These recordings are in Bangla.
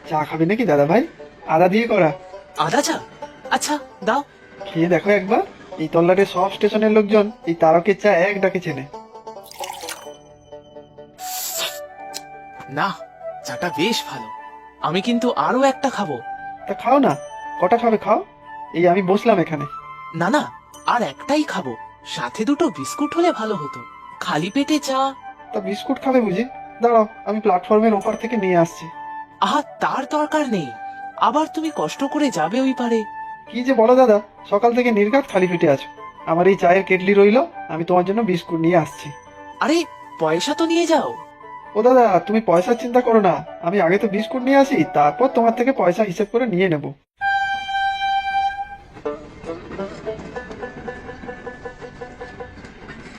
চা খাবে নাকি দাদা ভাই? আদা দিয়ে করা। আদা চা? আচ্ছা দাও। খেয়ে দেখো একবার। এই তল্লাটের সব স্টেশনের লোকজন এই তারকের চা এক ডাকে চেনে। না, চাটা বেশ ভালো। আমি কিন্তু আরো একটা খাবো। তা খাও না, কটা খাবে খাও। এই আমি বসলাম এখানে। না না, আর একটাই খাবো। সাথে দুটো বিস্কুট হলে ভালো হতো। খালি পেটে চা। তা বিস্কুট খাবে বুঝি? দাঁড়াও, আমি প্ল্যাটফর্মের ওপর থেকে নিয়ে আসছি। আহা, তার দরকার নেই। আবার তুমি কষ্ট করে যাবে ওই পারে। কি যে বলো দাদা, সকাল থেকে নির্ঘাত খালি পেটে আছো। আমার এই চায়ের কেটলি রইলো, আমি তোমার জন্য বিস্কুট নিয়ে আসছি। আরে, পয়সা তো নিয়ে যাও। ও দাদা, তুমি পয়সার চিন্তা করো না। আমি আগে তো বিস্কুট নিয়ে আসি, তারপর তোমার থেকে পয়সা হিসেব করে নিয়ে নেব।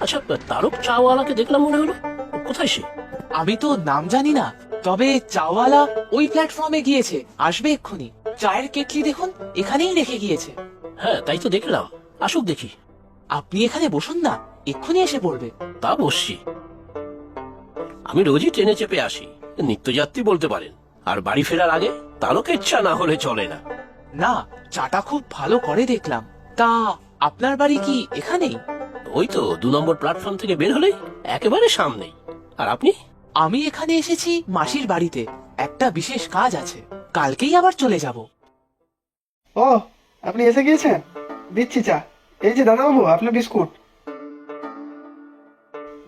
আচ্ছা, তারক চাওয়ালাকে দেখলাম মনে হলো, কোথায় সে? আমি তো নাম জানি না, তবে চাওয়ালা ওই প্ল্যাটফর্মে গিয়েছে, আসবে এক্ষুনি। চায়ের কেটলি দেখুন, এখানেই রেখে গিয়েছে। হ্যাঁ, তাই তো দেখলাম। আসুক দেখি। আপনি এখানে বসুন না, এক্ষুনি এসে পড়বে। তা বসছি। আমি রোজই ট্রেনে চেপে আসি, নিত্যযাত্রী বলতে পারেন। আর বাড়ি ফেরার আগে তারকের চা না হলে চলে না। না, চাটা খুব ভালো করে দেখলাম। তা আপনার বাড়ি কি এখানেই? ওই তো 2 নম্বর প্ল্যাটফর্ম থেকে বের হলেই একেবারে সামনেই। আর আপনি? আমি এখানে এসেছি মাসির বাড়িতে, একটা বিশেষ কাজ আছে। কালকেই আবার চলে যাব। ও, আপনি এসে গিয়েছেন? দিচ্ছি চা। এই যে দাদাবাবু, আপনার বিস্কুট।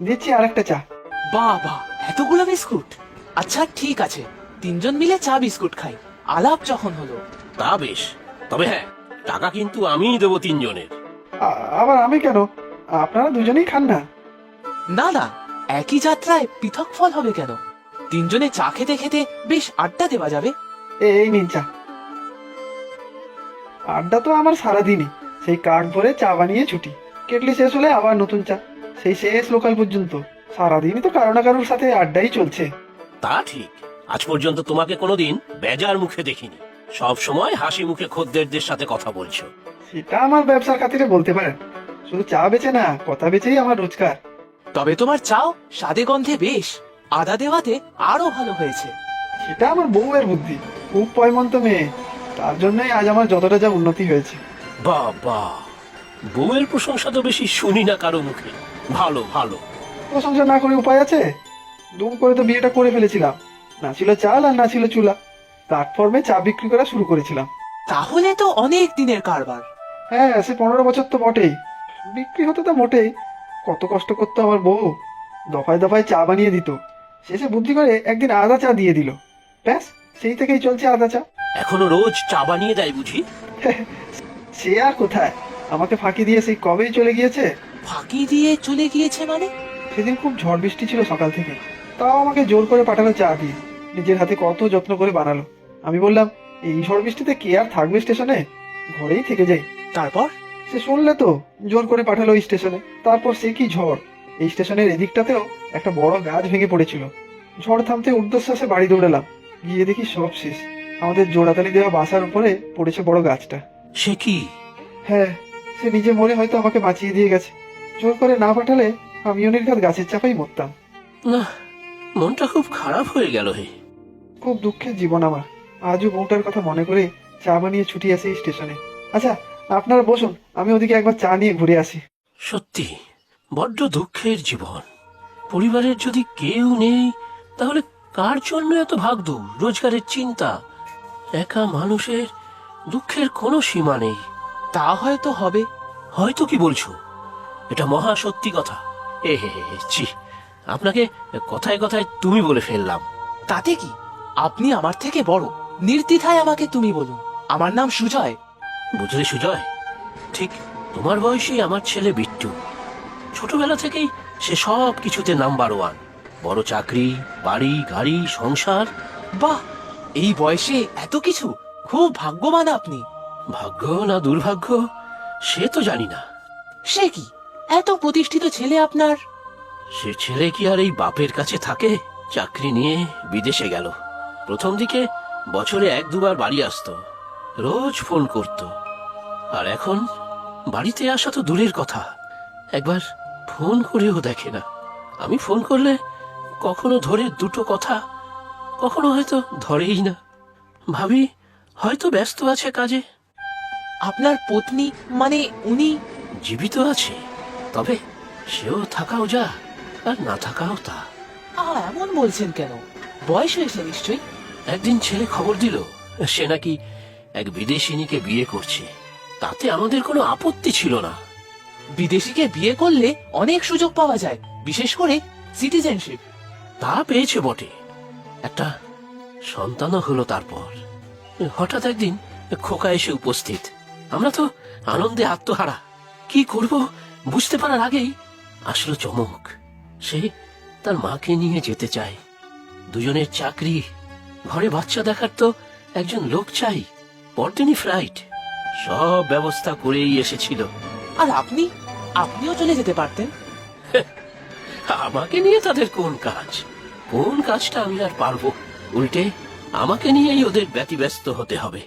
দিচ্ছি আরেকটা চা। বাবা, এতগুলো বিস্কুট! আচ্ছা ঠিক আছে, তিনজন মিলে চা বিস্কুট খাই। আলাপ যখন হলো। তা বেশ। তবে হ্যাঁ, টাকা কিন্তু আমিই দেবো 3 জনের। আবার আমি কেন? আপনারা দুজনেই খান না। না না, একই যাত্রায় পৃথক ফল হবে কেন? তিনজনে চা খেতে খেতে বেশ আড্ডা দেওয়া যাবে। এই নিন চা। আড্ডা তো আমার সারাদিনই। সেই কার্ড ভরে চা বানিয়ে ছুটি। কেটলি শেষ হলে আবার নতুন চা। সেই শেষ লোকাল পর্যন্ত সারাদিনই তো কারো না কারোর সাথে আড্ডাই চলছে। তা ঠিক। আজ পর্যন্ত তোমাকে কোনোদিন বেজার মুখে দেখিনি। সব সময় হাসি মুখে খদ্দেরদের সাথে কথা বলছো। সেটা আমার ব্যবসার খাতিরে বলতে পারেন। শুধু চা বেচে না, কথা বেচেই আমার রোজগার। তবে তোমার চাও স্বাদে গন্ধে বেশ, আদা দেওয়াতে আরো ভালো হয়েছে। সেটা আমার বউয়ের বুদ্ধি। খুব পয়মন্ত মেয়ে, তার জন্যই আজ আমার যতটা যা উন্নতি হয়েছে। বাবা, বউয়ের প্রশংসা তো বেশি শুনি না কারো মুখে। ভালো ভালো। প্রশংসা না করে উপায় আছে? দুম করে তো বিয়েটা করে ফেলেছিলাম। না ছিল চাল আর না ছিল চুলা। প্ল্যাটফর্মে চা বিক্রি করা শুরু করেছিলাম। তাহলে তো অনেক দিনের কারবার। হ্যাঁ, সে 15 বছর তো বটেই। বিক্রি হতো তো মোটেই। কত কষ্ট করতো আমার বউ। দফায় দফায় চা বানিয়ে দিত। শেষে বুদ্ধি করে একদিন আদা চা দিয়ে দিল। ব্যাস, সেই থেকেই চলছে আদা চা। এখনো রোজ চা বানিয়ে দেয় বুঝি? সে আর কোথায়, আমাকে ফাঁকি দিয়ে সেই কবেই চলে গিয়েছে। ফাঁকি দিয়ে চলে গিয়েছে মানে? সেদিন খুব ঝড় বৃষ্টি ছিল সকাল থেকে। তাও আমাকে জোর করে পাঠালো চা দিয়ে। নিজের হাতে কত যত্ন করে বানালো। আমি বললাম, এই ঝড় বৃষ্টিতে কে আর থাকবে স্টেশনে, ঘরেই থেকে যাই। তারপর? সে শুনলে তো, জোর করে পাঠালো ওই স্টেশনে। তারপর সে কি ঝড়! এই স্টেশনের এদিকটাতেও একটা বড় গাছ ভেঙে পড়েছিল। ঝড় থামতে ঊর্ধ্বশ্বাসে বাড়ি দৌড়ালাম। গিয়ে দেখি সব শেষ। আমাদের জোড়াতালি দেওয়া বাসার উপরে পড়েছে বড় গাছটা। সে কি? হ্যাঁ, সে নিজে মরে হয়তো আমাকে বাঁচিয়ে দিয়ে গেছে। জোর করে না পাঠালে আমিও নির্ঘাত গাছের চাপাই মরতাম। না, মনটা খুব খারাপ হয়ে গেল হে। খুব দুঃখের জীবন আমার। আজও বউটার কথা মনে করে চা বানিয়ে ছুটি আসে এই স্টেশনে। আচ্ছা, আপনারা বসুন, আমি ওদিকে একবার চা নিয়ে ঘুরে আসি। সত্যি বড্ড দুঃখের জীবন। পরিবারের যদি কেউ নেই, তাহলে কার জন্য এত ভাগদৌড়, রোজগারের চিন্তা? একা মানুষের দুঃখের কোনো সীমা নেই। তা হয়তো হবে। হয়তো কি বলছো? এটা মহা সত্যি কথা। এ হে হে, ছি, আপনাকে কথায় কথায় তুমি বলে ফেললাম। তাতে কি? আপনি আমার থেকে বড়, নির্দ্বিধায় আমাকে তুমি বলুন। আমার নাম সুজয়। বুঝলে সুজয়, ঠিক তোমার বয়সী আমার ছেলে বিট্টু। ছোটবেলা থেকেই সে সব কিছুতে নাম্বার 1। বড় চাকরি, বাড়ি, গাড়ি, সংসার। বাহ, এই বয়সে এত কিছু! খুব ভাগ্যবান আপনি। ভাগ্য না দুর্ভাগ্য সে তো জানি না। সে কি, এত প্রতিষ্ঠিত ছেলে আপনার? সে ছেলে কি আর এই বাপের কাছে থাকে? চাকরি নিয়ে বিদেশে গেল। প্রথম দিকে বছরে 1-2 বার বাড়ি আসতো, রোজ ফোন করত। আর এখন বাড়িতে আসা তো দূরের কথা, একবার ফোন করেও দেখে না। আমি ফোন করলে কখনো ধরে 2টো কথা, কখনো হয়তো ধরেই না। ভাবি হয়তো ব্যস্ত আছে কাজে। আপনার পত্নী মানে উনি? জীবিত আছে, তবে সেও থাকাও যা আর না থাকাও তা। এমন বলছেন কেন? বয়স হয়েছে নিশ্চয়ই। একদিন ছেলে খবর দিল সে নাকি এক বিদেশিনীকে বিয়ে করছে। তাতে আমাদের কোনো আপত্তি ছিল না। বিদেশিকে বিয়ে করলে অনেক সুযোগ পাওয়া যায়, বিশেষ করে সিটিজেনশিপ। তা পেয়েছে বটে, একটা সন্তানও হলো। তারপর হঠাৎ একদিন খোকা এসে উপস্থিত। আমরা তো আনন্দে আত্মহারা। কি করব বুঝতে পারার আগেই আসলো চমক। সে তার মাকে নিয়ে যেতে চায়। দুজনের চাকরি, ঘরে বাচ্চা দেখার তো একজন লোক চাই। পরদিনই ফ্লাইট, সব ব্যবস্থা করেই এসেছিল। আর আপনিও চলে যেতে পারতেন। আমাকে নিয়ে তাদের কোন কাজ? কোন কাজটা আমি আর পারবো? উল্টে আমাকে নিয়েই ওদের ব্যতিব্যস্ত হতে হবে।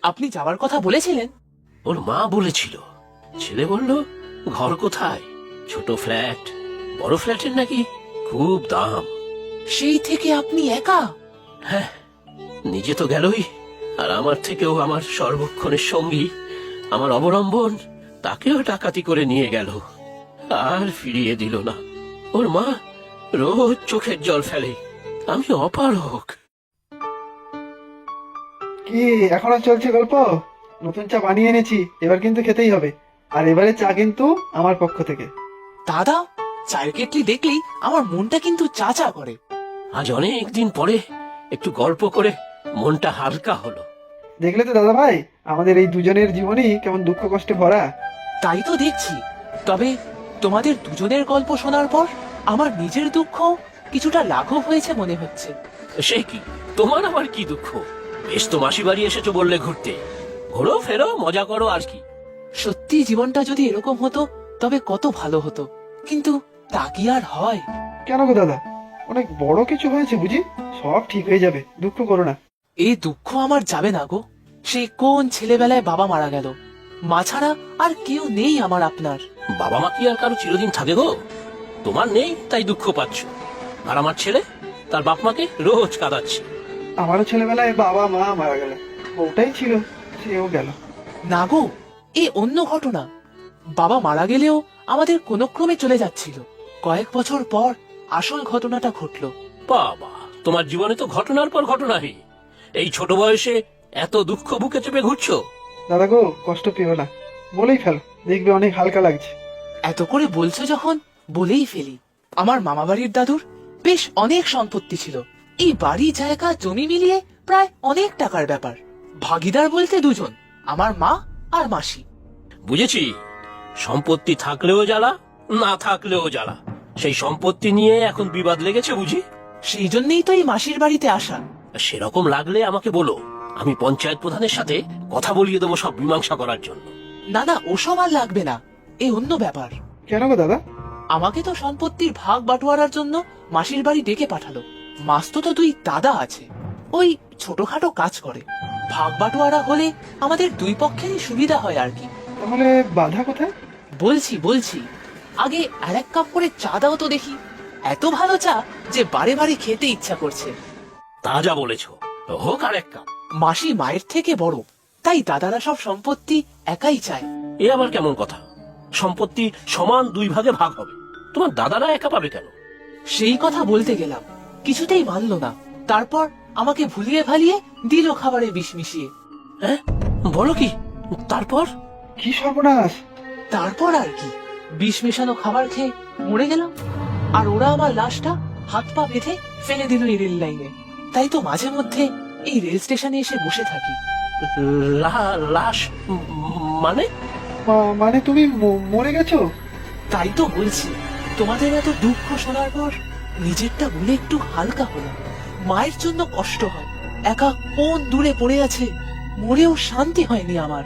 আপনি যাওয়ার কথা বলেছিলেন? ওর মা বলেছিল। ছেলে বলল, ঘর কোথায়? ছোট ফ্ল্যাট, বড় ফ্ল্যাটের নাকি খুব দাম। সেই থেকে আপনি একা? হ্যাঁ, নিজে তো গেলই, আর আমার থেকেও আমার সর্বক্ষণের সঙ্গী, আমার অবলম্বন, তাকেও ডাকাতি করে নিয়ে গেল, আর ফিরিয়ে দিল না। ওর মা রোজ চোখের জল ফেলে। আমি অপারক। কি এখনো চলছে গল্প? নতুন চা বানিয়ে এনেছি, এবার কিন্তু খেতেই হবে। আর এবারে চা কিন্তু আমার পক্ষ থেকে। দাদা, চায়ের কেটলি দেখলেই আমার মনটা কিন্তু চা চা করে। আজ অনেক দিন পরে একটু গল্প করে মনটা হালকা হলো। দেখলে তো দাদা ভাই, আমাদের এই দুজনের জীবনই কেমন দুঃখ কষ্টে ভরা। তাই তো দেখছি। তবে তোমাদের দুজনের গল্প শোনার পর আমার নিজের দুঃখ কিছুটা লাঘব হয়েছে মনে হচ্ছে। সে কি, তোমার আবার কি দুঃখ? বেশ তো মাসি বাড়ি এসেছো বললে ঘুরতে। ঘোরো ফেরো, মজা করো, আর কি। সত্যি জীবনটা যদি এরকম হতো তবে কত ভালো হতো, কিন্তু তা কি আর হয়? কেন গো দাদা, অনেক বড় কিছু হয়েছে বুঝি? সব ঠিক হয়ে যাবে, দুঃখ করো না। এই দুঃখ আমার যাবে না গো। সে কোন ছেলেবেলায় বাবা মারা গেল, মা ছাড়া আর কেউ নেই আমার আপনার। বাবা মা কি আর কারো চিরদিন থাকে গো? তোমার নেই তাই দুঃখ পাচ্ছ, আর আমার ছেলে তার বাপ মাকে রোজ কাঁদাচ্ছে। আমারও ছেলেবেলায় বাবা মা মারা গেল, ওটাই ছিল, সেও গেল। না গো, এ অন্য ঘটনা। বাবা মারা গেলেও আমাদের কোনো ক্রমে চলে যাচ্ছিল। কয়েক বছর পর আসল ঘটনাটা ঘটলো। বাবা, তোমার জীবনে তো ঘটনার পর ঘটনাই। এই ছোট বয়সে এত দুঃখ বুকে চেপে ঘুরছো। দাদা গো, কষ্ট পেও না, বলেই ফেলো, দেখবে অনেক হালকা লাগছে। এত করে বলছো যখন বলেই ফেলি। আমার মামা বাড়ির দাদুর বেশ অনেক সম্পত্তি ছিল। এই বাড়ি, জায়গা, জমি মিলিয়ে প্রায় অনেক টাকার ব্যাপার। ভাগিদার বলতে দুজন, আমার মা আর মাসি। বুঝেছি, সম্পত্তি থাকলেও জ্বালা, না থাকলেও জ্বালা। সেই সম্পত্তি নিয়ে এখন বিবাদ লেগেছে বুঝি? সেই জন্যই তো এই মাসির বাড়িতে আসা। সেরকম লাগলে আমাকে বলো, আমি পঞ্চায়েত প্রধানের সাথে কথা বলিয়ে দেবো সব মীমাংসা করার জন্য। না না, ওসব আর লাগবে না, এ অন্য ব্যাপার। কেন গো দাদা? আমাকে তো সম্পত্তির ভাগ বাটোয়ারার জন্য মাসির বাড়ি ডেকে পাঠালো। মাস্তো তো দুই দাদা আছে, ওই ছোটখাটো কাজ করে। ভাগ বাটোয়ারা হলে আমাদের দুই পক্ষেরই সুবিধা হয় আর কি। তাহলে বাধা কোথায়? বলছি, আগে আর এক কাপ করে চা দাও তো দেখি। এত ভালো চা যে বারে বারে খেতে ইচ্ছা করছে। তা যা বলেছ, হোক আর এক কাপ। মাসি মায়ের থেকে বড়, তাই দাদারা সব সম্পত্তি একাই চায়। এ আবার কেমন কথা? সম্পত্তি সমান দুই ভাগে ভাগ হবে, তোমার দাদারা একা পাবে কেন? সেই কথা বলতে গেলাম, কিছুতেই মানলো না। তারপর আমাকে ভুলিয়ে ভালিয়ে দিল খাবারে বিষ মিশিয়ে। হ্যাঁ, বলো কি? তারপর? কি সর্বনাশ! তারপর আর কি, বিষ মেশানো খাবার খেয়ে মরে গেলাম। আর ওরা আমার লাশটা হাত পা বেঁধে ফেলে দিল এই রেল লাইনে। তাই তো মাঝে মধ্যে এই রেল স্টেশনে এসে বসে থাকি। লাশ মানে? মানে তুমি মরে গেছো? তাই তো বলছি, তোমাদের এত দুঃখ শোনার পর নিজেরটা বলে একটু হালকা হলো। মায়ের জন্য কষ্ট হয়, একা কোন দূরে পড়ে আছে, মরেও শান্তি হয়নি আমার।